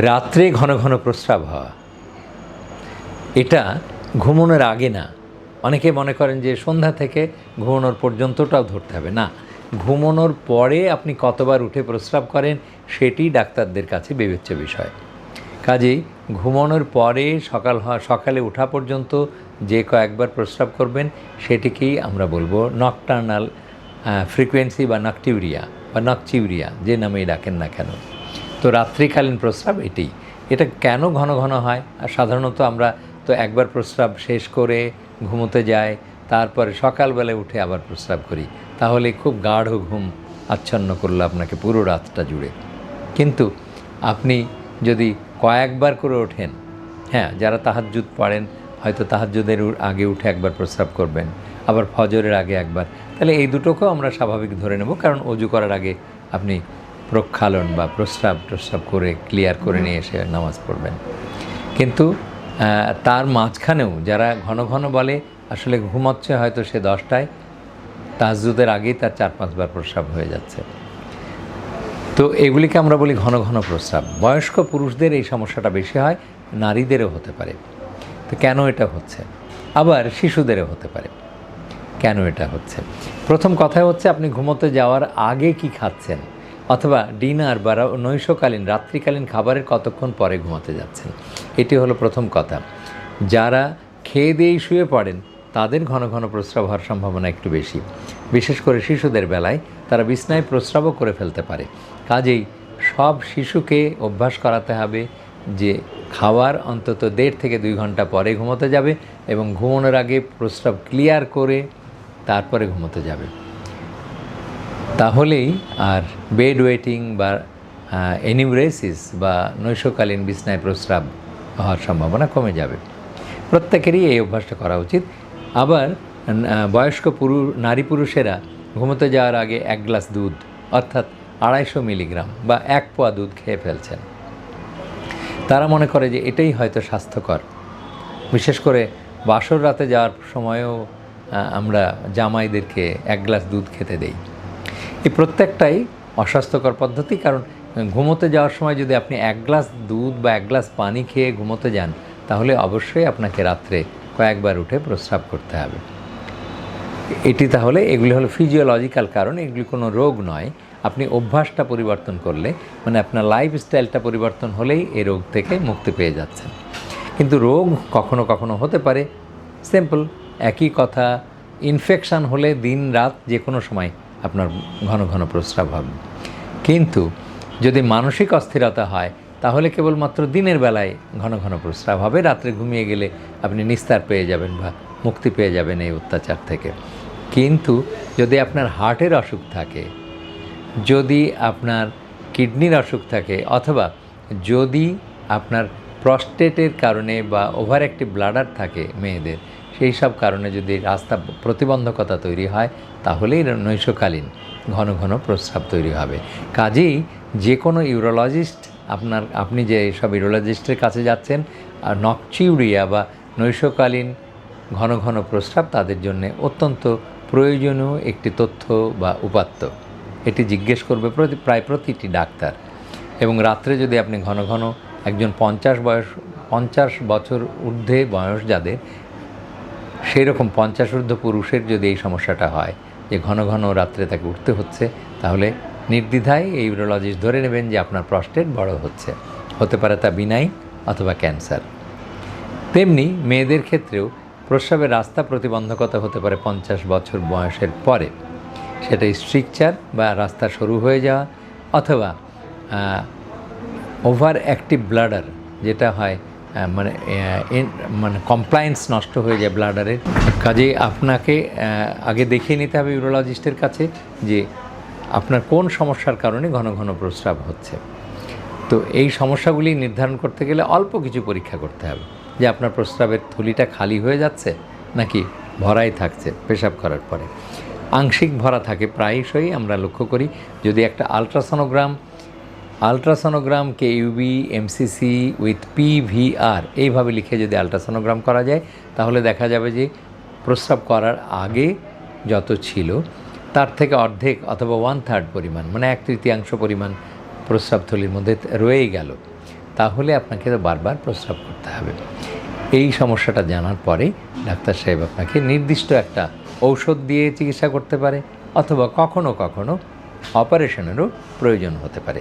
রাত্রে ঘন ঘন প্রস্রাব হওয়া, এটা ঘুমানোর আগে না। অনেকে মনে করেন যে সন্ধ্যা থেকে ঘুমানোর পর্যন্তটাও ধরতে হবে না, ঘুমানোর পরে আপনি কতবার উঠে প্রস্রাব করেন সেটি ডাক্তারদের কাছে বিবেচ্য বিষয়। কাজেই ঘুমানোর পরে সকালে ওঠা পর্যন্ত যে কয়েকবার প্রস্রাব করবেন সেটিকেই আমরা বলবো নকটার্নাল ফ্রিকোয়েন্সি বা নকচিউরিয়া, যে নামেই ডাকেন না কেন। তো রাত্রিকালীন প্রস্রাব এটা কেন ঘন ঘন হয়? আর সাধারণত আমরা তো একবার প্রস্রাব শেষ করে ঘুমোতে যাই, তারপরে সকালবেলায় উঠে আবার প্রস্রাব করি, তাহলে খুব গাঢ় ঘুম আচ্ছন্ন করলো আপনাকে পুরো রাতটা জুড়ে। কিন্তু আপনি যদি কয়েকবার করে ওঠেন, হ্যাঁ, যারা তাহাজ্জুদ পড়েন হয়তো তাহাজ্জুদের আগে উঠে একবার প্রস্রাব করবেন, আবার ফজরের আগে একবার, তাহলে এই দুটোকেও আমরা স্বাভাবিক ধরে নেব, কারণ অজু করার আগে আপনি প্রক্ষালন বা প্রস্রাব করে ক্লিয়ার করে নিয়ে এসে নামাজ পড়বেন। কিন্তু তার মাঝখানেও যারা ঘন ঘন বলে আসলে ঘুমাচ্ছে হয়তো সে 10টায়, তাহাজ্জুদের আগেই তার 4-5 বার প্রস্রাব হয়ে যাচ্ছে, তো এগুলিকে আমরা বলি ঘন ঘন প্রস্রাব। বয়স্ক পুরুষদের এই সমস্যাটা বেশি হয়, নারীদেরও হতে পারে। তো কেন এটা হচ্ছে? আবার শিশুদেরও হতে পারে। কেন এটা হচ্ছে? প্রথম কথা হচ্ছে আপনি ঘুমোতে যাওয়ার আগে কি খাচ্ছেন, অথবা ডিনার বা নৈশকালীন রাত্রিকালীন খাবারের কতক্ষণ পরে ঘুমাতে যাচ্ছেন, এটি হলো প্রথম কথা। যারা খেয়ে দিয়েই শুয়ে পড়েন তাদের ঘন ঘন প্রস্রাব হওয়ার সম্ভাবনা একটু বেশি, বিশেষ করে শিশুদের বেলায় তারা বিছনায় প্রস্রাবও করে ফেলতে পারে। কাজেই সব শিশুকে অভ্যাস করাতে হবে যে খাওয়ার অন্তত 1.5 থেকে 2 ঘন্টা পরে ঘুমোতে যাবে এবং ঘুমানোর আগে প্রস্রাব ক্লিয়ার করে তারপরে ঘুমোতে যাবে। তাহলেই আর বেড ওয়েটিং বা এনিউরেসিস বা নৈশকালীন বিছনায় প্রস্রাব হওয়ার সম্ভাবনা কমে যাবে। প্রত্যেকেরই এই অভ্যাসটা করা উচিত। আবার বয়স্ক নারী পুরুষেরা ঘুমোতে যাওয়ার আগে 1 গ্লাস দুধ, অর্থাৎ 250 মিলিগ্রাম বা 1 পোয়া দুধ খেয়ে ফেলছেন। তারা মনে করে যে এটাই হয়তো স্বাস্থ্যকর। বিশেষ করে বাসর রাতে যাওয়ার সময়ও আমরা জামাইদেরকে 1 গ্লাস দুধ খেতে দেই। এই প্রত্যেকটাই অস্বাস্থ্যকর পদ্ধতি, কারণ ঘুমোতে যাওয়ার সময় যদি আপনি 1 গ্লাস দুধ বা 1 গ্লাস পানি খেয়ে ঘুমোতে যান, তাহলে অবশ্যই আপনাকে রাত্রে কয়েকবার উঠে প্রস্রাব করতে হবে। এগুলি হলো ফিজিওলজিক্যাল কারণ, এগুলি কোনো রোগ নয়। আপনি অভ্যাসটা পরিবর্তন করলে, মানে আপনার লাইফস্টাইলটা পরিবর্তন হলেই এই রোগ থেকে মুক্তি পেয়ে যাচ্ছেন। কিন্তু রোগ কখনো কখনো হতে পারে। সিম্পল একই কথা, ইনফেকশান হলে দিন রাত যে কোনো সময় আপনার ঘন ঘন প্রস্রাব হবে। কিন্তু যদি মানসিক অস্থিরতা হয় তাহলে কেবলমাত্র দিনের বেলায় ঘন ঘন প্রস্রাব হবে, রাত্রে ঘুমিয়ে গেলে আপনি নিস্তার পেয়ে যাবেন বা মুক্তি পেয়ে যাবেন এই অত্যাচার থেকে। কিন্তু যদি আপনার হার্টের অসুখ থাকে, যদি আপনার কিডনির অসুখ থাকে, অথবা যদি আপনার প্রস্টেটের কারণে বা ওভার অ্যাক্টিভ ব্লাডার থাকে মেয়েদের, সেই সব কারণে যদি রাস্তা প্রতিবন্ধকতা তৈরি হয়, তাহলেই নৈশকালীন ঘন ঘন প্রস্রাব তৈরি হবে। কাজেই যে কোনো ইউরোলজিস্ট আপনি যে সব ইউরোলজিস্টের কাছে যাচ্ছেন, আর নকচিউরিয়া বা নৈশকালীন ঘন ঘন প্রস্রাব তাদের জন্য অত্যন্ত প্রয়োজনীয় একটি তথ্য বা উপাত্ত। এটি জিজ্ঞেস করবে প্রায় প্রতিটি ডাক্তার। এবং রাত্রে যদি আপনি ঘন ঘন একজন 50 বছর ঊর্ধ্বে বয়স যাদের, সেই রকম 50 ঊর্ধ্ব পুরুষের যদি এই সমস্যাটা হয় যে ঘন ঘন রাত্রে তাকে উঠতে হচ্ছে, তাহলে নির্দ্বিধায় এই ইউরোলজিস্ট ধরে নেবেন যে আপনার প্রস্টেট বড় হতে পারে তা বিনাইন অথবা ক্যান্সার। তেমনি মেয়েদের ক্ষেত্রেও প্রস্রাবের রাস্তা প্রতিবন্ধকতা হতে পারে 50 বছর বয়সের পরে। সেটা স্ট্রিকচার বা রাস্তা সরু হয়ে যাওয়া, অথবা ওভার অ্যাক্টিভ ব্লাডার, যেটা হয় মানে কমপ্লায়েন্স নষ্ট হয়ে যায় ব্লাডারের। কাজেই আপনাকে আগে দেখিয়ে নিতে হবে ইউরোলজিস্টের কাছে যে আপনার কোন সমস্যার কারণে ঘন ঘন প্রস্রাব হচ্ছে। তো এই সমস্যাগুলি নির্ধারণ করতে গেলে অল্প কিছু পরীক্ষা করতে হবে, যে আপনার প্রস্রাবের থলিটা খালি হয়ে যাচ্ছে নাকি ভরাই থাকছে। পেশাব করার পরে আংশিক ভরা থাকে প্রায়শই আমরা লক্ষ্য করি। যদি একটা আলট্রাসোনোগ্রামকে ইউবি এমসিসি উইথ পিভিআর এইভাবে লিখে যদি আলট্রাসোনোগ্রাম করা যায়, তাহলে দেখা যাবে যে প্রস্রাব করার আগে যত ছিল তার থেকে অর্ধেক অথবা 1/3 পরিমাণ, মানে 1/3 পরিমাণ প্রস্রাবথলির মধ্যে রয়েই গেল। তাহলে আপনাকে তো বারবার প্রস্রাব করতে হবে। এই সমস্যাটা জানার পরে ডাক্তার সাহেব আপনাকে নির্দিষ্ট একটা ঔষধ দিয়ে চিকিৎসা করতে পারে, অথবা কখনো কখনো অপারেশনেরও প্রয়োজন হতে পারে।